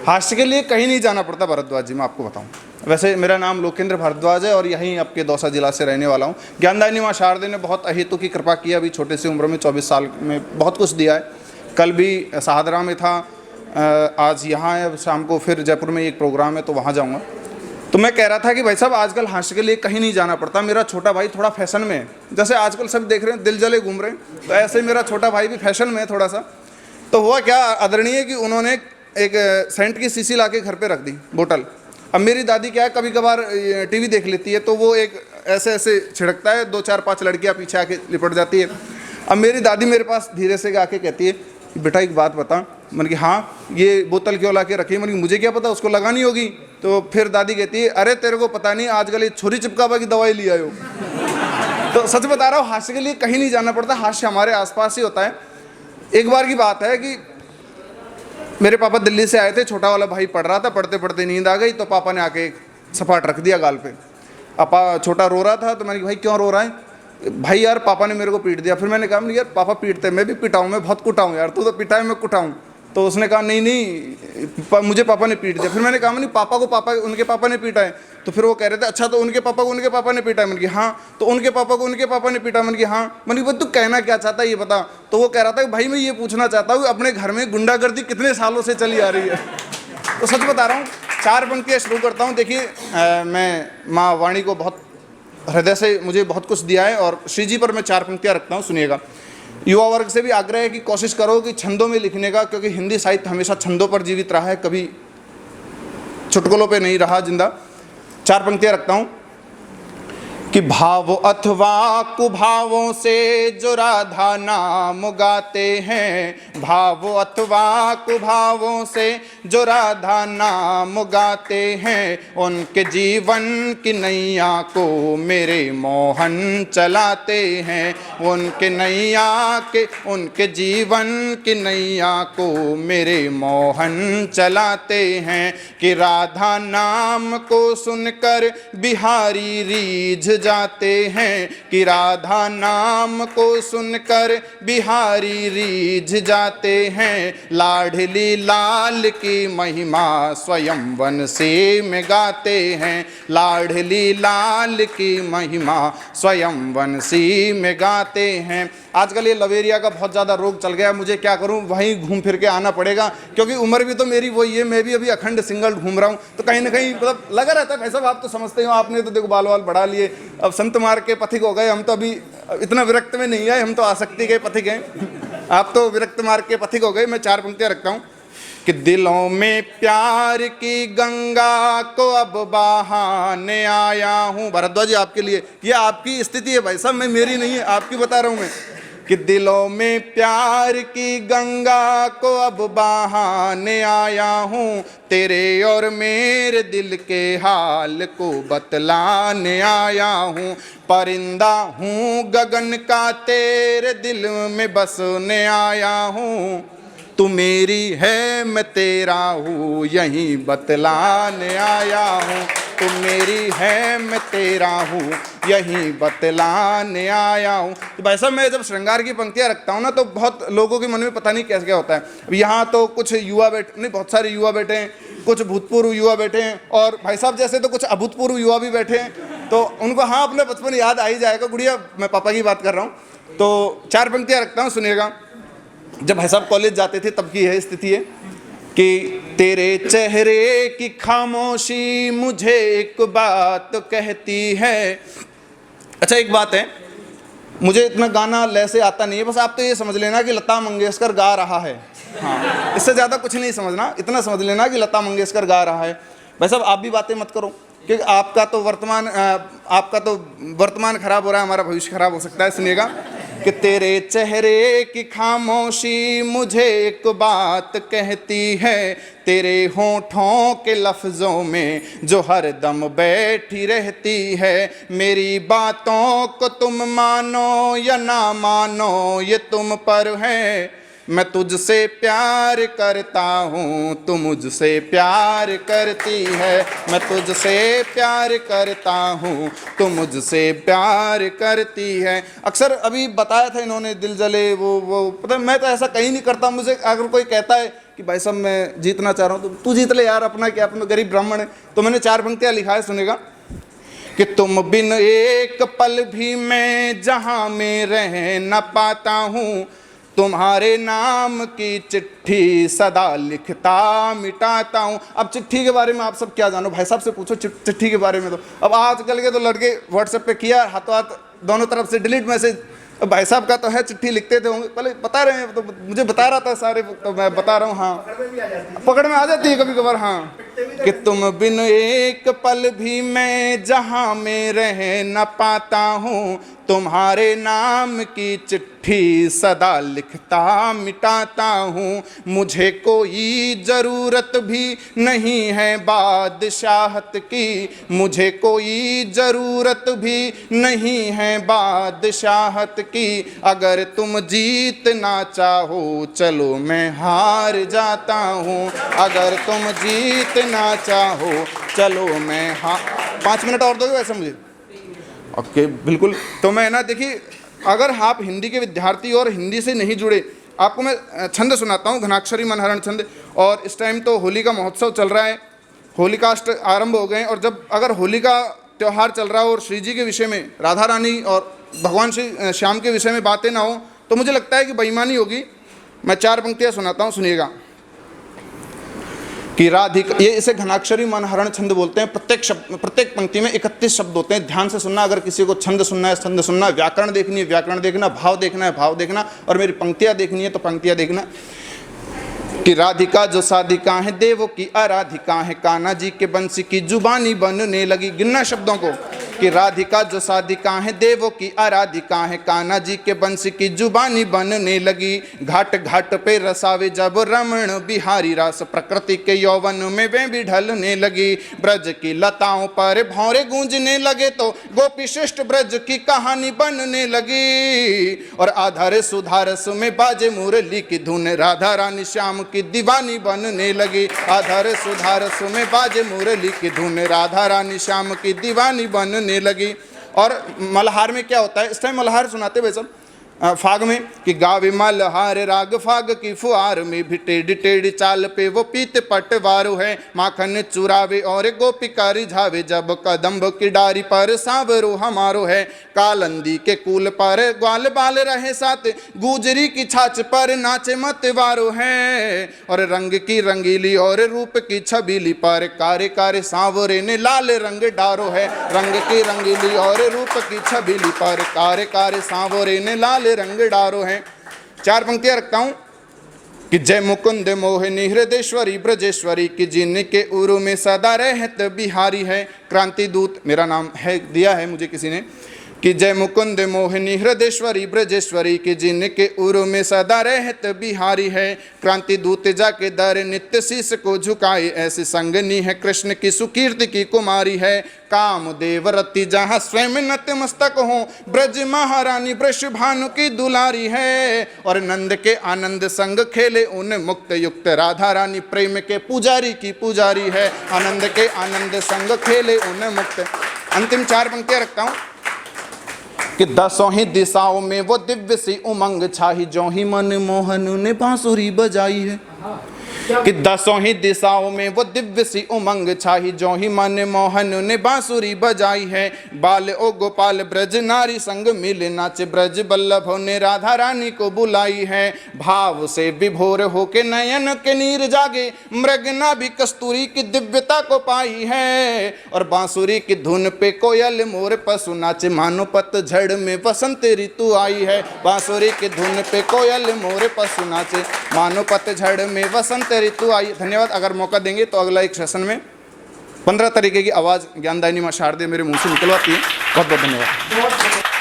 हास्य के लिए कहीं नहीं जाना पड़ता भारद्वाज जी, मैं आपको बताऊं। वैसे मेरा नाम लोकेंद्र भारद्वाज है और यहीं आपके दौसा जिला से रहने वाला हूं। ज्ञानदायिनी माँ शारदे ने बहुत अहेतु की कृपा की, अभी छोटे सी उम्र में 24 साल में बहुत कुछ दिया है। कल भी सहादरा में था, आज यहाँ है, शाम को फिर जयपुर में एक प्रोग्राम है तो वहाँ जाऊँगा। तो मैं कह रहा था कि भाई साहब आजकल हास्य के लिए कहीं नहीं जाना पड़ता। मेरा छोटा भाई थोड़ा फैशन में है, जैसे आजकल सब देख रहे हैं दिल जले घूम रहे हैं, तो ऐसे मेरा छोटा भाई भी फैशन में है थोड़ा सा। तो हुआ क्या आदरणीय कि उन्होंने एक सेंट की शीशी ला के घर पे रख दी बोतल। अब मेरी दादी क्या है, कभी कभार टीवी देख लेती है तो वो एक ऐसे ऐसे छिड़कता है, 2 4 5 लड़कियां पीछे आके लिपट जाती है। अब मेरी दादी मेरे पास धीरे से आके कहती है, बेटा एक बात बता। मैंने कि हाँ, ये बोतल क्यों ला के रखी है? मैंने मुझे क्या पता, उसको लगानी होगी। तो फिर दादी कहती है, अरे तेरे को पता नहीं आजकल ये छुरी चिपकावा की दवाई लिया हो। तो सच बता रहा हूँ, हास्य के लिए कहीं नहीं जाना पड़ता, हास्य हमारे आसपास ही होता है। एक बार की बात है कि मेरे पापा दिल्ली से आए थे, छोटा वाला भाई पढ़ रहा था, पढ़ते पढ़ते नींद आ गई तो पापा ने आके एक सपाट रख दिया गाल पे। पापा छोटा रो रहा था तो मैंने कहा भाई क्यों रो रहा है? भाई यार पापा ने मेरे को पीट दिया। फिर मैंने कहा यार पापा पीटते, मैं भी पिटाऊँ, मैं बहुत कुटाऊँ यार, तू तो पिटा है मैं कुटाऊँ। तो उसने कहा नहीं नहीं मुझे पापा ने पीट दिया। फिर मैंने कहा नहीं, पापा को पापा उनके पापा ने पीटा है। तो फिर वो कह रहे थे अच्छा तो उनके पापा को उनके पापा ने पीटा है? मैंने कहा हाँ। तो उनके पापा को उनके पापा ने पीटा? मैंने कहा हाँ। मैंने कहा तू कहना क्या चाहता है ये बता। तो वो कह रहा था भाई मैं ये पूछना चाहता हूँ अपने घर में गुंडागर्दी कितने सालों से चली आ रही है। तो सच बता रहा हूँ, 4 पंक्तियाँ शुरू करता हूँ। देखिए मैं माँ वाणी को बहुत हृदय से मुझे बहुत कुछ दिया है और श्री जी पर मैं 4 पंक्तियाँ रखता हूँ, सुनिएगा। युवा वर्ग से भी आग्रह है कि कोशिश करो कि छंदों में लिखने का, क्योंकि हिंदी साहित्य हमेशा छंदों पर जीवित रहा है, कभी चुटकुलों पे नहीं रहा जिंदा। 4 पंक्तियाँ रखता हूँ कि भाव अथवा कुभावों से जो राधा नाम गाते हैं, भाव अथवा कुभावों से जो राधा नाम गाते हैं, उनके जीवन की नैया को मेरे मोहन चलाते हैं। उनके जीवन की नैया को मेरे मोहन चलाते हैं। कि राधा नाम को सुनकर बिहारी रीझ जाते हैं, कि राधा नाम को सुनकर बिहारी रीझ जाते हैं। लाडली लाल की महिमा स्वयं वन से में गाते हैं, लाडली लाल की महिमा स्वयं वन सी में गाते हैं। आजकल ये लवेरिया का बहुत ज़्यादा रोग चल गया, मुझे क्या करूं, वहीं घूम फिर के आना पड़ेगा, क्योंकि उम्र भी तो मेरी वही है, मैं भी अभी अखंड सिंगल घूम रहा हूं। तो कहीं ना कहीं मतलब लगा रहता है। भाई साहब आप तो समझते हो, आपने तो देखो बाल वाल बढ़ा लिए, अब संत मार्ग के पथिक हो गए। हम तो अभी इतना विरक्त में नहीं आए, हम तो आसक्ति के पथिक हैं। आप तो विरक्त मार्ग के पथिक हो गए। मैं 4 पंक्तियाँ रखता हूँ कि दिलों में प्यार की गंगा को अब बहाने आया हूँ। भारद्वाज जी आपके लिए, ये आपकी स्थिति है भाई साहब, मैं मेरी नहीं है, आपकी बता रहा हूँ मैं। कि दिलों में प्यार की गंगा को अब बहाने आया हूँ, तेरे और मेरे दिल के हाल को बतलाने आया हूँ। परिंदा हूँ गगन का तेरे दिल में बसने आया हूँ, तू मेरी है मैं तेरा हूँ यहीं बतलाने आया हूँ। तू मेरी है मैं तेरा हूँ यहीं बतलाने आया हूँ। तो भाई साहब मैं जब श्रृंगार की पंक्तियाँ रखता हूँ ना, तो बहुत लोगों के मन में पता नहीं कैसे क्या होता है। अब यहाँ तो कुछ युवा बैठे, नहीं बहुत सारे युवा बैठे हैं, कुछ भूतपूर्व युवा बैठे हैं, और भाई साहब जैसे तो कुछ अभूतपूर्व युवा भी बैठे हैं। तो उनको हाँ अपने बचपन याद आ ही जाएगा। गुड़िया मैं पापा की बात कर रहा हूँ। तो 4 पंक्तियाँ रखता हूँ, सुनिएगा। जब भाई साहब कॉलेज जाते थे तब की है स्थिति है कि तेरे चेहरे की खामोशी मुझे एक बात कहती है। अच्छा एक बात है, मुझे इतना गाना लय से आता नहीं है, बस आप तो ये समझ लेना कि लता मंगेशकर गा रहा है। हाँ, इससे ज़्यादा कुछ नहीं समझना, इतना समझ लेना कि लता मंगेशकर गा रहा है। भाई साहब आप भी बातें मत करो, क्योंकि आपका तो वर्तमान खराब हो रहा है, हमारा भविष्य खराब हो सकता है। सुनिएगा कि तेरे चेहरे की खामोशी मुझे एक बात कहती है, तेरे होठों के लफ्ज़ों में जो हर दम बैठी रहती है। मेरी बातों को तुम मानो या ना मानो ये तुम पर है, मैं तुझसे प्यार करता हूँ तू मुझसे प्यार करती है। मैं तुझसे प्यार करता हूँ तू मुझसे प्यार करती है। अक्सर अभी बताया था इन्होंने दिल जले वो पता, मैं तो ऐसा कहीं नहीं करता। मुझे अगर कोई कहता है कि भाई साहब मैं जीतना चाह रहा हूँ, तो तू जीत ले यार, अपना क्या, अपना गरीब ब्राह्मण है। तो मैंने 4 पंक्तियाँ लिखा है, सुनेगा कि तुम बिन एक पल भी मैं जहाँ में रह न पाता हूँ, तुम्हारे नाम की चिट्ठी सदा लिखता मिटाता हूँ। अब चिट्ठी के बारे में आप सब क्या जानो, भाई साहब से पूछो चिट्ठी के बारे में। तो अब आजकल के तो लड़के व्हाट्सएप पे किया, हाथों हाथ दोनों तरफ से डिलीट मैसेज। अब भाई साहब का तो है, चिट्ठी लिखते थे होंगे, पहले बता रहे हैं, तो मुझे बता रहा था सारे, तो मैं बता रहा हूँ। हाँ, पकड़ में आ जाती है कभी कभार। हाँ, कि तुम बिन एक पल भी मैं जहाँ में रह न पाता हूँ, तुम्हारे नाम की चिट्ठी सदा लिखता मिटाता हूँ। मुझे कोई ज़रूरत भी नहीं है बादशाहत की, मुझे कोई ज़रूरत भी नहीं है बादशाहत की। अगर तुम जीतना चाहो चलो मैं हार जाता हूँ, अगर तुम जीतना चाहो चलो मैं। हाँ, 5 मिनट और दोगे वैसे मुझे? ओके, बिल्कुल। तो मैं ना, देखिए, अगर आप हिंदी के विद्यार्थी और हिंदी से नहीं जुड़े, आपको मैं छंद सुनाता हूँ, घनाक्षरी मनहरण छंद। और इस टाइम तो होली का महोत्सव चल रहा है, होलिकाष्ट आरंभ हो गए हैं, और जब अगर होली का त्यौहार चल रहा हो और श्री जी के विषय में, राधा रानी और भगवान श्री श्याम के विषय में बातें ना हो, तो मुझे लगता है कि बेईमानी होगी। मैं 4 पंक्तियाँ सुनाता हूँ, सुनिएगा। कि राधिका, ये इसे घनाक्षरी मनहरण छंद बोलते हैं। प्रत्येक पंक्ति में 31 शब्द होते हैं। ध्यान से सुनना, अगर किसी को छंद सुनना है छंद सुनना, व्याकरण देखनी है व्याकरण देखना, भाव देखना है भाव देखना, और मेरी पंक्तियाँ देखनी है तो पंक्तियाँ देखना। कि राधिका जो साधिका है देवों की आराधिका है, कान्हा जी के बंसी की जुबानी बनने लगी। गिनना शब्दों को। कि राधिका जो साधिका है देवों की आराधिका है, कान्हा जी के बंसी की जुबानी बनने लगी। घाट घाट पे रसावे जब रमण बिहारी रास, प्रकृति के यौवन में वे भी ढलने लगी। ब्रज की लताओं पर भौरे गूंजने लगे तो गोपी श्रेष्ठ ब्रज की कहानी बनने लगी। और आधार सुधारस में बाजे मुरली की धुन, राधा रानी श्याम की दीवानी बनने लगी। आधार सुधारस में बाजे मुरली की धुन, राधा रानी श्याम की दीवानी बनने लगी। और मल्हार में क्या होता है, इस टाइम मल्हार सुनाते भाई सब फाग में। कि गावे मल्हार राग फाग की फुहार में, भी टेढ़ी टेढ़ी चाल पे वो पीत पटवारो है। माखन चुरावे और गोपिका रिझावे, जब कदम्ब की डारी पर सांवरो हमारो है। कालंदी के कूल पर ग्वाल बाल रहे साथ, गुजरी की छाछ पर नाचे मतवारो है। और रंग की रंगीली और रूप की छबीली पर, कारे कारे सांवरे ने लाल रंग डारो है। रंग की रंगीली और रूप की छबीली पर, कारे कारे सांवरे ने लाल रंग डारो हैं। 4 पंक्तियां रखता हूं। कि जय मुकुंद मोहिनी हृदयेश्वरी ब्रजेश्वरी, की जिनके उरु में सदा रहत बिहारी है। क्रांति दूत मेरा नाम है, दिया है मुझे किसी ने। कि जय मुकुंद मोहिनी हृदयेश्वरी ब्रजेश्वरी, की जिनके उरु में सदा रहत बिहारी है। क्रांति दूत जाके दर नित्य शीस को झुकाए, ऐसे संगनी है कृष्ण की सुकीर्ति की कुमारी है। काम देवरती जहाँ स्वयं नतमस्तक हो, ब्रज महारानी वृष भानु की दुलारी है। और नंद के आनंद संग खेले उन मुक्त युक्त, राधा रानी प्रेम के पुजारी की पुजारी है। आनंद के आनंद संग खेले उन मुक्त। अंतिम 4 पंक्तियां रखता हूँ। कि 10 ही दिशाओं में वो दिव्य सी उमंग छाही, जो ही मन मोहन ने बांसुरी बजाई है। कि 10 ही दिशाओं में वो दिव्य सी उमंग छाही, जो ही मन मोहन ने बांसुरी बजाई है। बाल ओ गोपाल ब्रज नारी संग मिले नाचे, ब्रज बल्लभ ने राधा रानी को बुलाई है। भाव से विभोर होके नयन के नीर जागे, मृगना भी कस्तूरी की दिव्यता को पाई है। और बांसुरी की धुन पे कोयल मोर पशु नाचे, मानो पतझड़ में वसंत ऋतु आई है। बांसुरी की धुन पे कोयल मोर पशु नाचे, मानो पतझड़ में वसंत ऋतु आई। धन्यवाद। अगर मौका देंगे तो अगला एक सेशन में 15 तरीके की आवाज़ ज्ञानदायिनी मां शारदे मेरे मुंह से निकलवाती है। बहुत बहुत धन्यवाद।